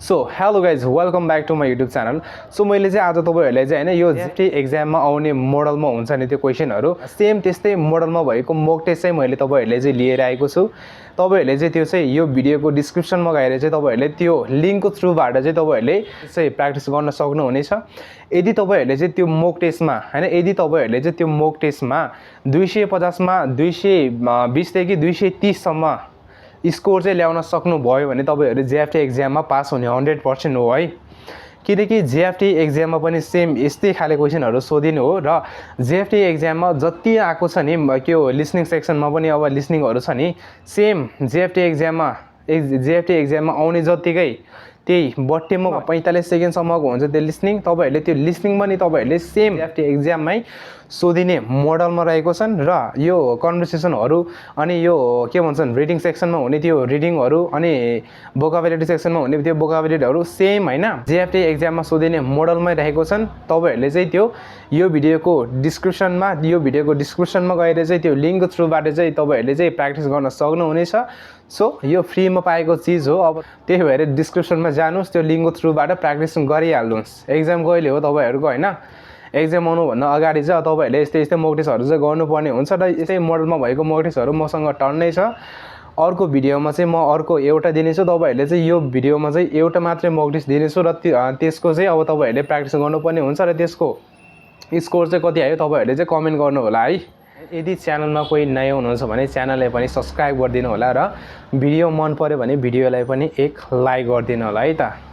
So hello guys welcome back to my YouTube channel. So मैले चाहिँ आज तपाईँहरूलाई चाहिँ होइन यो जेएफटी एक्जाममा आउने मोडलमा हुन्छ नि त्यो क्वेसनहरू सेम त्यस्तै मोडलमा भएको मोक टेस्ट चाहिँ मैले तपाईँहरूले चाहिँ लिएर आएको छु। तपाईँहरूले चाहिँ त्यो चाहिँ यो भिडियोको डिस्क्रिप्सनमा गएर चाहिँ तपाईँहरूले त्यो लिङ्कको थ्रुबाट चाहिँ तपाईँहरूले चाहिँ प्र्याक्टिस गर्न सक्नुहुनेछ। यदि तपाईँहरूले चाहिँ त्यो मोक टेस्टमा होइन यदि तपाईँहरूले चाहिँ त्यो मोक टेस्टमा 250मा 220 देखि 230सम्म स्कोर चाहिँ ल्याउन सक्नुभयो भने तपाईँहरू जेएफटी एक्जाममा पास हुने 100% हो है। किनकि जेएफटी एक्जाममा पनि सेम यस्तै खाले क्वेसनहरू सोधिनु हो र जेएफटी एक्जाममा जति आएको छ नि त्यो लिसनिङ सेक्सनमा पनि अब लिसनिङहरू छ नि सेम जेएफटी एक्जाममा आउने जतिकै त्यही बट्टेमा 45 सेकेन्डसम्मको हुन्छ त्यो लिसनिङ। तपाईँहरूले त्यो लिसनिङ पनि तपाईँहरूले सेम जेएफटी एक्जाममै सोधिने मोडलमा रहेको छन् र यो कन्भर्सेसनहरू अनि यो के भन्छन् रिडिङ सेक्सनमा हुने त्यो रिडिङहरू अनि भोकाबुलेरी सेक्सनमा हुने त्यो भोकाबुलेरीहरू सेम होइन जेएफटी एक्जाममा सोधिने मोडलमै रहेको छन्। तपाईँहरूले चाहिँ त्यो यो भिडियोको डिस्क्रिप्सनमा गएर चाहिँ त्यो लिङ्कको थ्रुबाट चाहिँ तपाईँहरूले चाहिँ प्र्याक्टिस गर्न सक्नुहुनेछ। सो यो फ्रीमा पाएको चिज हो, अब त्यही भएर डिस्क्रिप्सनमा जानुहोस्, त्यो लिङ्कको थ्रुबाट प्र्याक्टिस गरिहाल्नुहोस्। एक्जाम कहिले हो तपाईँहरूको होइन एक्जाम आउनुभन्दा अगाडि चाहिँ तपाईँहरूले यस्तै मोक टेस्टहरू चाहिँ गर्नुपर्ने हुन्छ र यस्तै मोडलमा भएको मोक टेस्टहरू मसँग टन्नै छ। अर्को भिडियोमा चाहिँ म अर्को एउटा दिनेछु, तपाईँहरूले चाहिँ यो भिडियोमा चाहिँ एउटा मात्रै मोक टेस्ट दिनेछु र त्यसको चाहिँ अब तपाईँहरूले प्र्याक्टिस गर्नुपर्ने हुन्छ र त्यसको स्कोर चाहिँ कति आयो तपाईँहरूले चाहिँ कमेन्ट गर्नु होला है। यदि च्यानलमा कोही नयाँ हुनुहुन्छ भने च्यानललाई पनि सब्सक्राइब गरिदिनु होला र भिडियो मन पर्यो भने भिडियोलाई पनि एक लाइक गरिदिनु होला है त।